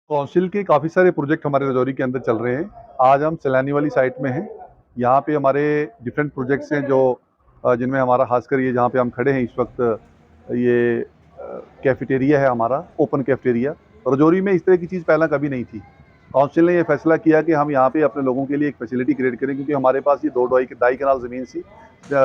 Council के काफ़ी सारे प्रोजेक्ट हमारे रजौरी के अंदर चल रहे हैं। आज हम सैलानी वाली साइट में हैं। यहाँ पे हमारे डिफरेंट प्रोजेक्ट्स हैं जो जिनमें हमारा खासकर ये जहाँ पे हम खड़े हैं इस वक्त ये कैफेटेरिया है हमारा, ओपन कैफेटेरिया। रजौरी में इस तरह की चीज़ पहला कभी नहीं थी। कौंसिल ने ये फैसला किया कि हम यहाँ पे अपने लोगों के लिए एक फैसिलिटी क्रिएट करें, क्योंकि हमारे पास ये 2 ढाई कनाल ज़मीन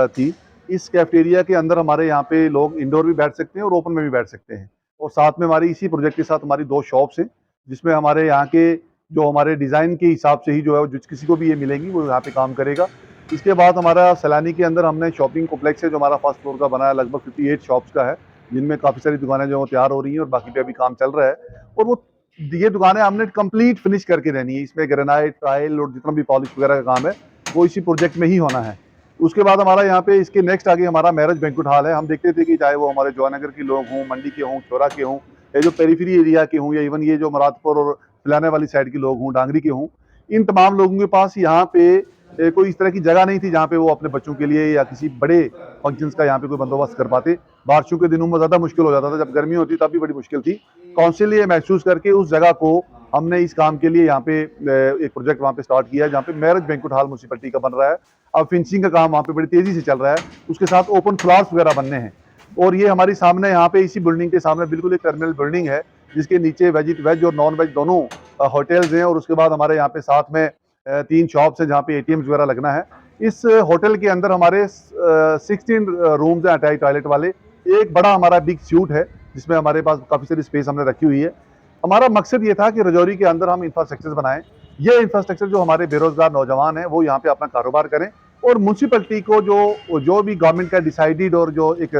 थी। इस कैफेटेरिया के अंदर हमारे यहाँ पे लोग इंडोर भी बैठ सकते हैं और ओपन में भी बैठ सकते हैं। और साथ में हमारी इसी प्रोजेक्ट के साथ हमारी 2 शॉप्स हैं, जिसमें हमारे यहाँ के जो हमारे डिज़ाइन के हिसाब से ही जो है जिस किसी को भी ये मिलेंगी वो यहाँ पे काम करेगा। इसके बाद हमारा सैलानी के अंदर हमने शॉपिंग कॉम्प्लेक्स है जो हमारा फर्स्ट फ्लोर का बना है, लगभग 58 शॉप्स का है, जिनमें काफ़ी सारी दुकानें जो तैयार हो रही हैं और बाकी पे अभी काम चल रहा है। और वो ये दुकानें हमने कंप्लीट फिनिश करके रहनी है। इसमें ग्रेनाइट, टाइल और जितना भी पॉलिश वगैरह का काम है वो इसी प्रोजेक्ट में ही होना है। उसके बाद हमारा यहाँ पे इसके नेक्स्ट आगे हमारा मैरिज बैंक्वेट हॉल है। हम देखते थे कि चाहे वो हमारे जवाहरनगर के लोग हों, मंडी के हों, चौरा के हों, या जो पेरीफेरी एरिया के हों, या इवन ये जो मुरादपुर और फिलाने वाली साइड के लोग हों, डांगरी के हों, इन तमाम लोगों के पास यहाँ पे कोई इस तरह की जगह नहीं थी जहाँ पे वो अपने बच्चों के लिए या किसी बड़े फंक्शंस का यहाँ पे कोई बंदोबस्त कर पाते। बारिशों के दिनों में ज़्यादा मुश्किल हो जाता था, जब गर्मी होती तब भी बड़ी मुश्किल थी। कौंसिल ने ये महसूस करके उस जगह को हमने इस काम के लिए यहाँ पे एक प्रोजेक्ट वहाँ पे स्टार्ट किया है, जहाँ पे मैरिज बैंक्वेट हॉल म्युनिसिपैलिटी का बन रहा है। अब फिनिशिंग का काम वहाँ पे बड़ी तेजी से चल रहा है। उसके साथ ओपन फ्लोर्स वगैरह बनने हैं। और ये हमारी सामने यहाँ पे इसी बिल्डिंग के सामने बिल्कुल एक टर्मिनल बिल्डिंग है, जिसके नीचे वेज और नॉन वेज दोनों होटल्स हैं। और उसके बाद हमारे यहाँ पे साथ में 3 शॉप्स हैं जहाँ पे ATMs वगैरह लगना है। इस होटल के अंदर हमारे 16 रूम्स हैं अटैच टॉयलेट वाले। एक बड़ा हमारा बिग स्यूट है जिसमें हमारे पास काफ़ी सारी स्पेस हमने रखी हुई है। हमारा मकसद ये था कि रजौरी के अंदर हम इंफ्रास्ट्रक्चर बनाएं। ये इंफ्रास्ट्रक्चर जो हमारे बेरोजगार नौजवान हैं वो यहाँ पे अपना कारोबार करें, और म्यूनसिपैलिटी को जो भी गवर्नमेंट का डिसाइडेड और जो एक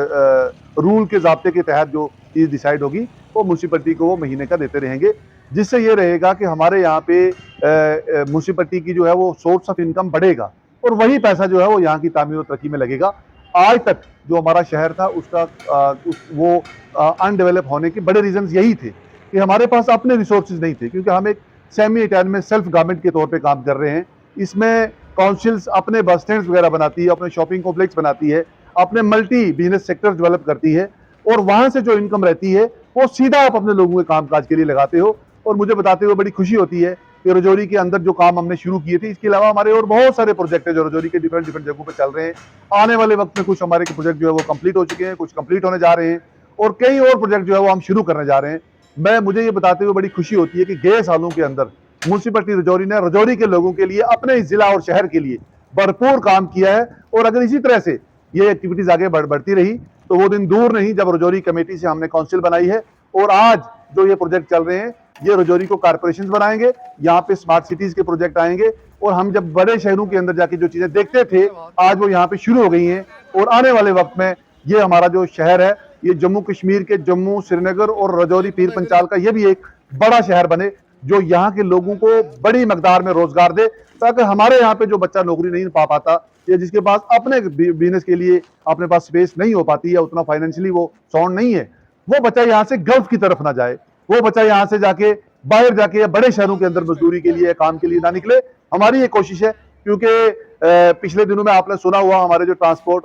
रूल के ज़ाब्ते के तहत जो चीज़ डिसाइड होगी वो म्यूनसिपैलिटी को वो महीने का देते रहेंगे, जिससे ये रहेगा कि हमारे यहाँ पे म्यूनसिपैलिटी की जो है वो सोर्स ऑफ इनकम बढ़ेगा और वही पैसा जो है वो यहाँ की तामीर और तरक्की में लगेगा। आज तक जो हमारा शहर था उसका वो अनडेवलप होने के बड़े रीजंस यही थे कि हमारे पास अपने रिसोर्सेज नहीं थे, क्योंकि हम एक सेमी अटैचमेंट सेल्फ गवर्नमेंट के तौर पे काम कर रहे हैं। इसमें काउंसिल्स अपने बस स्टैंड वगैरह बनाती है, अपने शॉपिंग कॉम्प्लेक्स बनाती है, अपने मल्टी बिजनेस सेक्टर डेवलप करती है, और वहां से जो इनकम रहती है वो सीधा आप अपने लोगों के कामकाज के लिए लगाते हो। और मुझे बताते हुए बड़ी खुशी होती है कि रजौरी के अंदर जो काम हमने शुरू किए थे, इसके अलावा हमारे और बहुत सारे प्रोजेक्ट है जो रजौरी के डिफरेंट जगहों पर चल रहे हैं। आने वाले वक्त में कुछ हमारे प्रोजेक्ट जो है वो कंप्लीट हो चुके हैं, कुछ कंप्लीट होने जा रहे हैं, और कई और प्रोजेक्ट जो है वो हम शुरू करने जा रहे हैं। मुझे ये बताते हुए बड़ी खुशी होती है कि गए सालों के अंदर म्यूनसिपैलिटी रजौरी ने रजौरी के लोगों के लिए, अपने जिला और शहर के लिए भरपूर काम किया है। और अगर इसी तरह से ये एक्टिविटीज आगे बढ़ती रही तो वो दिन दूर नहीं जब रजौरी कमेटी से हमने काउंसिल बनाई है, और आज जो ये प्रोजेक्ट चल रहे हैं ये रजौरी को कारपोरेशन बनाएंगे, यहाँ पे स्मार्ट सिटीज के प्रोजेक्ट आएंगे, और हम जब बड़े शहरों के अंदर जाके जो चीजें देखते थे आज वो यहाँ पे शुरू हो गई हैं। और आने वाले वक्त में ये हमारा जो शहर है ये जम्मू कश्मीर के जम्मू, श्रीनगर और रजौरी पीर पंचाल का ये भी एक बड़ा शहर बने, जो यहाँ के लोगों को बड़ी मकदार में रोजगार दे, ताकि हमारे यहाँ पे जो बच्चा नौकरी नहीं पा पाता या जिसके पास अपने बिजनेस के लिए अपने पास स्पेस नहीं हो पाती या उतना फाइनेंशियली वो साउंड नहीं है, वो बच्चा यहाँ से गल्फ की तरफ ना जाए, वो बच्चा यहाँ से जाके बाहर जाके या बड़े शहरों के अंदर मजदूरी के लिए, काम के लिए ना निकले। हमारी ये कोशिश है, क्योंकि पिछले दिनों में आपने सुना हुआ हमारे जो ट्रांसपोर्ट,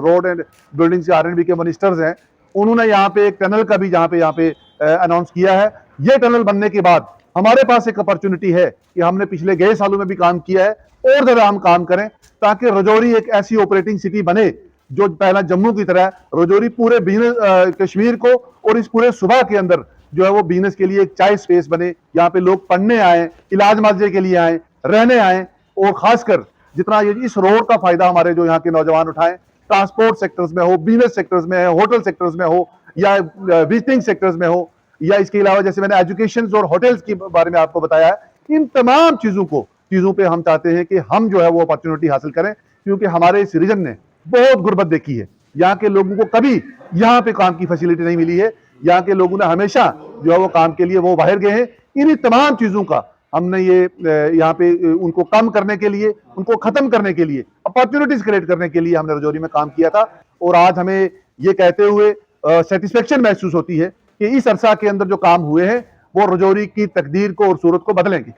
रोड एंड बिल्डिंग के R&B के मिनिस्टर्स हैं, उन्होंने यहाँ पे एक टनल का भी यहाँ पे अनाउंस किया है। ये टनल बनने के बाद हमारे पास एक अपॉर्चुनिटी है कि हमने पिछले गए सालों में भी काम किया है, और ज्यादा हम काम करें ताकि रजौरी एक ऐसी ऑपरेटिंग सिटी बने जो पहला जम्मू की तरह रजौरी पूरे बिजनेस कश्मीर को और इस पूरे सूबा के अंदर जो है वो बिजनेस के लिए एक चाय स्पेस बने। यहाँ पे लोग पढ़ने आए, इलाज मुआवजे के लिए आए, रहने आए, और खासकर जितना ये इस रोड का फायदा हमारे जो यहाँ के नौजवान उठाएं, ट्रांसपोर्ट सेक्टर्स में हो, बिजनेस सेक्टर्स में हो, होटल सेक्टर्स में हो, या विजिटिंग सेक्टर्स में हो, या इसके अलावा जैसे मैंने एजुकेशन और होटल्स के बारे में आपको बताया है, इन तमाम चीजों पे हम चाहते हैं कि हम जो है वो अपॉर्चुनिटी हासिल करें, क्योंकि हमारे इस रीजन ने बहुत गुर्बत देखी है। यहाँ के लोगों को कभी यहाँ पे काम की फैसिलिटी नहीं मिली है। यहाँ के लोगों ने हमेशा जो है वो काम के लिए वो बाहर गए हैं। इन्हीं तमाम चीजों का हमने ये यहाँ पे उनको कम करने के लिए, उनको खत्म करने के लिए, अपॉर्चुनिटीज क्रिएट करने के लिए हमने रजौरी में काम किया था। और आज हमें ये कहते हुए सेटिस्फेक्शन महसूस होती है कि इस अरसा के अंदर जो काम हुए हैं वो रजौरी की तकदीर को और सूरत को बदलेंगे।